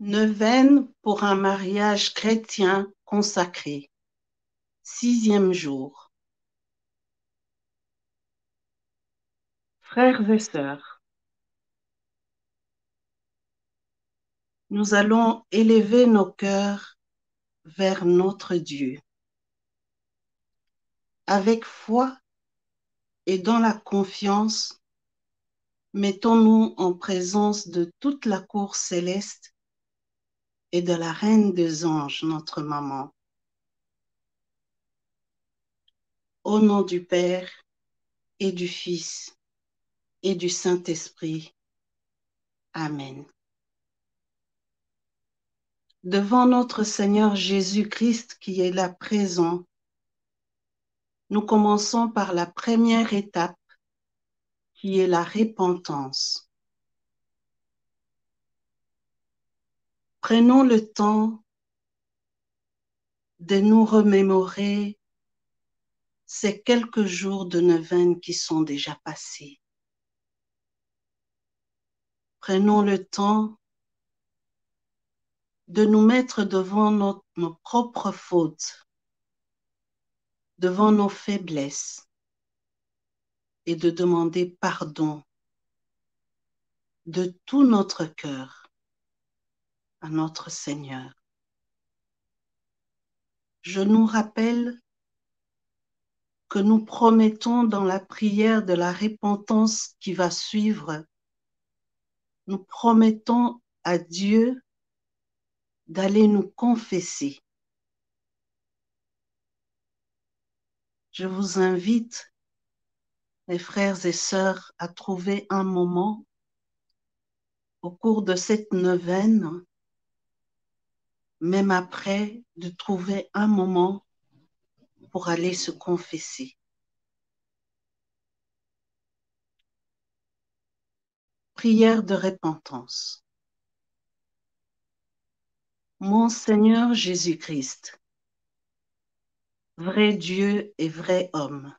Neuvaine pour un mariage chrétien consacré. 6e jour. Frères et sœurs, nous allons élever nos cœurs vers notre Dieu. Avec foi et dans la confiance, mettons-nous en présence de toute la cour céleste et de la Reine des anges, notre maman. Au nom du Père et du Fils et du Saint-Esprit. Amen. Devant notre Seigneur Jésus-Christ qui est là présent, nous commençons par la première étape qui est la repentance. Prenons le temps de nous remémorer ces quelques jours de neuvaine qui sont déjà passés. Prenons le temps de nous mettre devant nos propres fautes, devant nos faiblesses et de demander pardon de tout notre cœur à notre Seigneur. Je nous rappelle que nous promettons dans la prière de la repentance qui va suivre, nous promettons à Dieu d'aller nous confesser. Je vous invite, mes frères et sœurs, à trouver un moment au cours de cette neuvaine, même après, de trouver un moment pour aller se confesser. Prière de repentance. Mon Seigneur Jésus-Christ, vrai Dieu et vrai homme,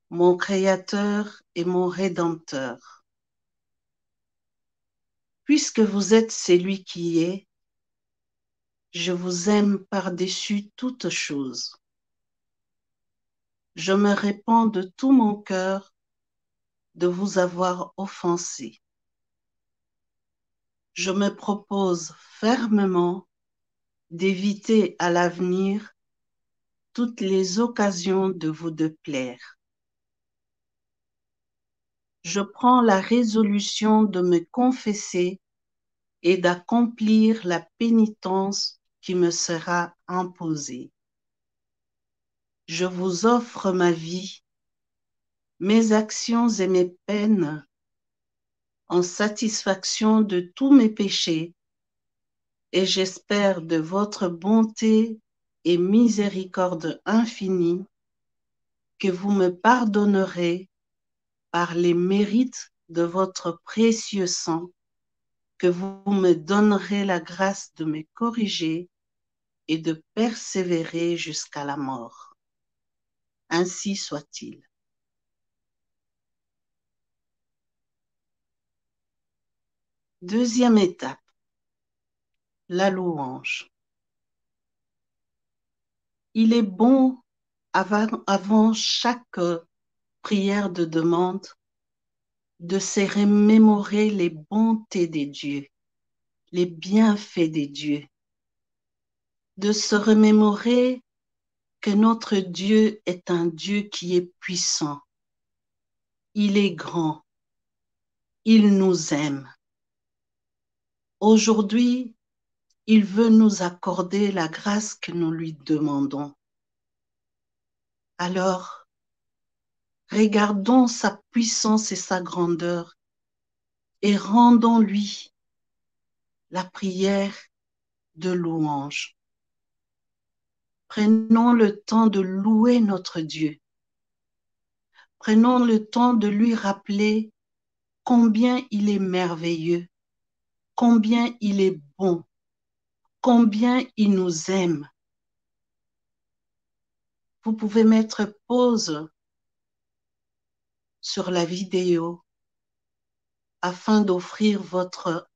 mon Créateur et mon Rédempteur, puisque vous êtes celui qui est, je vous aime par-dessus toute chose. Je me répands de tout mon cœur de vous avoir offensé. Je me propose fermement d'éviter à l'avenir toutes les occasions de vous déplaire. Je prends la résolution de me confesser et d'accomplir la pénitence qui me sera imposée. Je vous offre ma vie, mes actions et mes peines en satisfaction de tous mes péchés, et j'espère de votre bonté et miséricorde infinie que vous me pardonnerez par les mérites de votre précieux sang, que vous me donnerez la grâce de me corriger et de persévérer jusqu'à la mort. Ainsi soit-il. Deuxième étape, la louange. Il est bon, avant chaque prière de demande, de se remémorer les bontés des dieux, les bienfaits des dieux, de se remémorer que notre Dieu est un Dieu qui est puissant, il est grand, il nous aime. Aujourd'hui, il veut nous accorder la grâce que nous lui demandons. Alors, regardons sa puissance et sa grandeur et rendons-lui la prière de louange. Prenons le temps de louer notre Dieu. Prenons le temps de lui rappeler combien il est merveilleux, combien il est bon, combien il nous aime. Vous pouvez mettre pause sur la vidéo afin d'offrir votre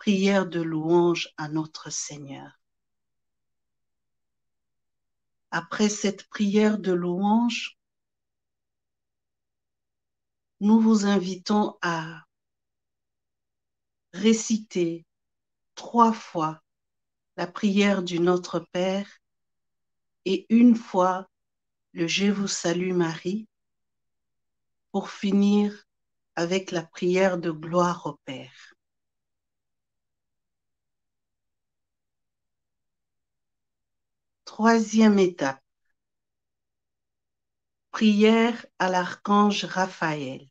prière de louange à notre Seigneur. Après cette prière de louange, nous vous invitons à réciter 3 fois la prière du Notre Père et 1 fois le Je vous salue Marie pour finir avec la prière de gloire au Père. Troisième étape, prière à l'archange Raphaël.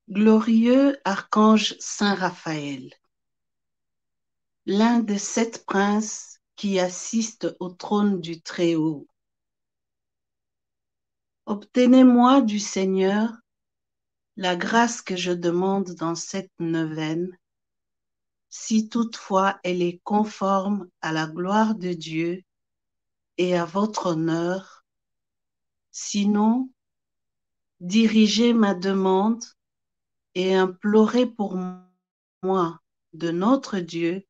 Glorieux archange Saint Raphaël, l'un des 7 princes qui assistent au trône du Très-Haut, obtenez-moi du Seigneur la grâce que je demande dans cette neuvaine, si toutefois elle est conforme à la gloire de Dieu et à votre honneur, sinon, dirigez ma demande et implorez pour moi de notre Dieu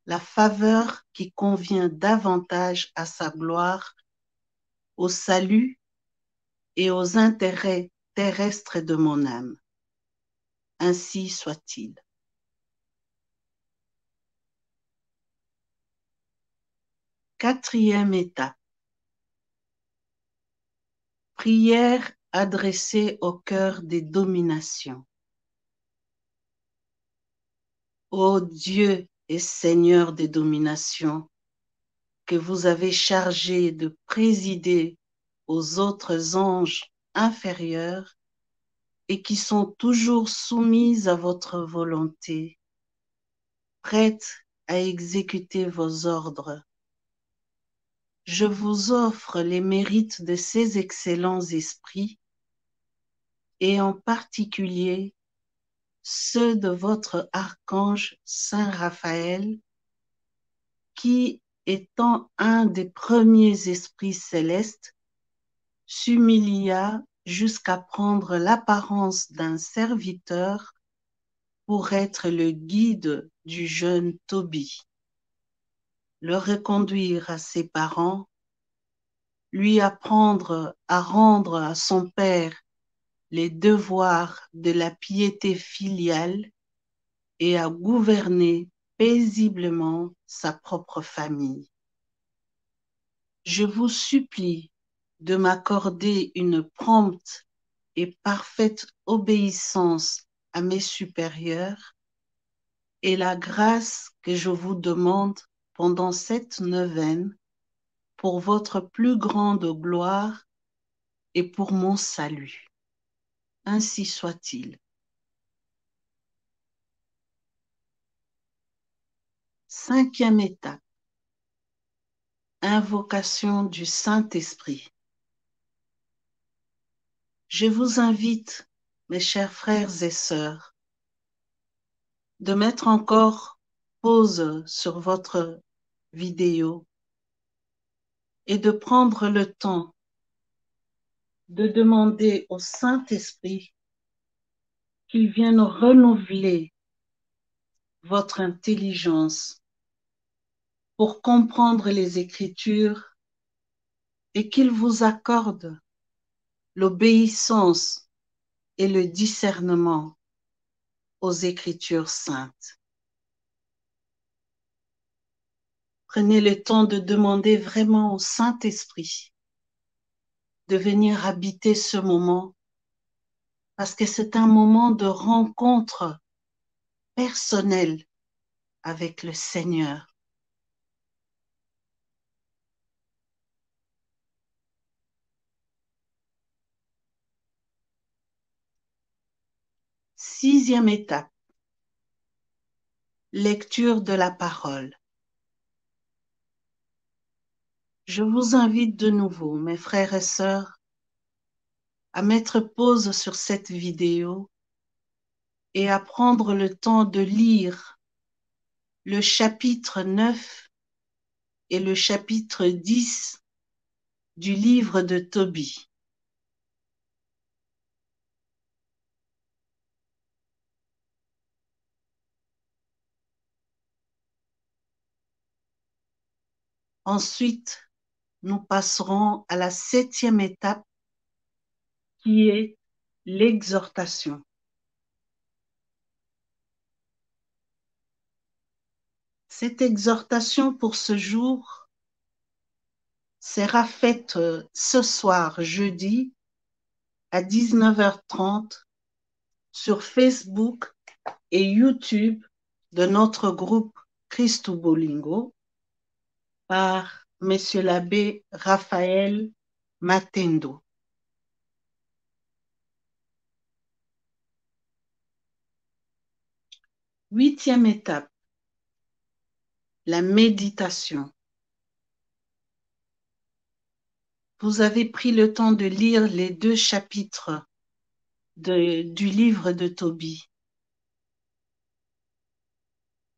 la faveur qui convient davantage à sa gloire, au salut et aux intérêts terrestres de mon âme. Ainsi soit-il. Quatrième étape. Prière adressée au cœur des dominations. Ô Dieu et Seigneur des dominations, que vous avez chargé de présider aux autres anges inférieurs et qui sont toujours soumis à votre volonté, prêtes à exécuter vos ordres. Je vous offre les mérites de ces excellents esprits et en particulier ceux de votre archange Saint Raphaël, qui, étant un des premiers esprits célestes, s'humilia jusqu'à prendre l'apparence d'un serviteur pour être le guide du jeune Tobie, le reconduire à ses parents, lui apprendre à rendre à son père les devoirs de la piété filiale et à gouverner paisiblement sa propre famille. Je vous supplie de m'accorder une prompte et parfaite obéissance à mes supérieurs et la grâce que je vous demande pendant cette neuvaine pour votre plus grande gloire et pour mon salut. Ainsi soit-il. Cinquième étape. Invocation du Saint-Esprit. Je vous invite, mes chers frères et sœurs, de mettre encore pause sur votre vidéo et de prendre le temps de demander au Saint-Esprit qu'il vienne renouveler votre intelligence pour comprendre les Écritures et qu'il vous accorde l'obéissance et le discernement aux Écritures saintes. Prenez le temps de demander vraiment au Saint-Esprit de venir habiter ce moment parce que c'est un moment de rencontre personnelle avec le Seigneur. Sixième étape, lecture de la parole. Je vous invite de nouveau, mes frères et sœurs, à mettre pause sur cette vidéo et à prendre le temps de lire le chapitre 9 et le chapitre 10 du livre de Tobie. Ensuite, nous passerons à la 7e étape qui est l'exhortation. Cette exhortation pour ce jour sera faite ce soir, jeudi, à 19h30 sur Facebook et YouTube de notre groupe Christou Bolingo par Monsieur l'abbé Raphaël Matendo. Huitième étape, la méditation. Vous avez pris le temps de lire les 2 chapitres du livre de Tobie.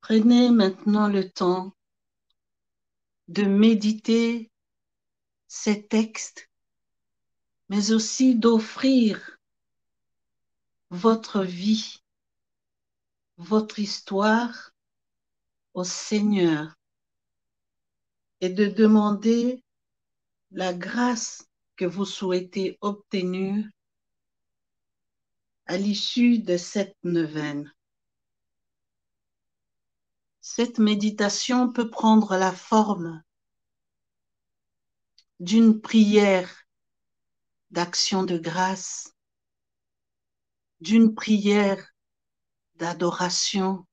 Prenez maintenant le temps de méditer ces textes, mais aussi d'offrir votre vie, votre histoire au Seigneur et de demander la grâce que vous souhaitez obtenir à l'issue de cette neuvaine. Cette méditation peut prendre la forme d'une prière d'action de grâce, d'une prière d'adoration.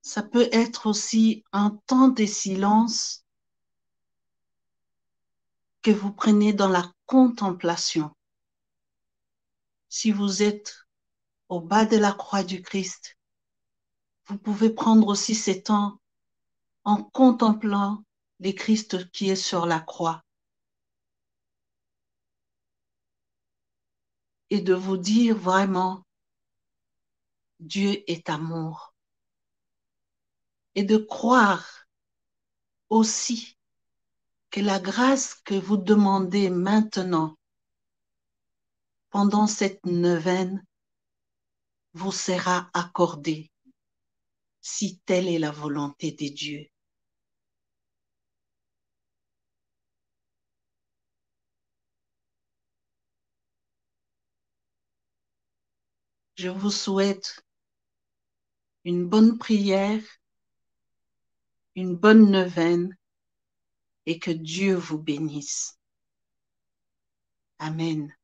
Ça peut être aussi un temps de silence que vous prenez dans la contemplation. Si vous êtes au bas de la croix du Christ, vous pouvez prendre aussi ces temps en contemplant le Christ qui est sur la croix et de vous dire vraiment, Dieu est amour. Et de croire aussi que la grâce que vous demandez maintenant, pendant cette neuvaine, vous sera accordée, si telle est la volonté de Dieu. Je vous souhaite une bonne prière, une bonne neuvaine et que Dieu vous bénisse. Amen.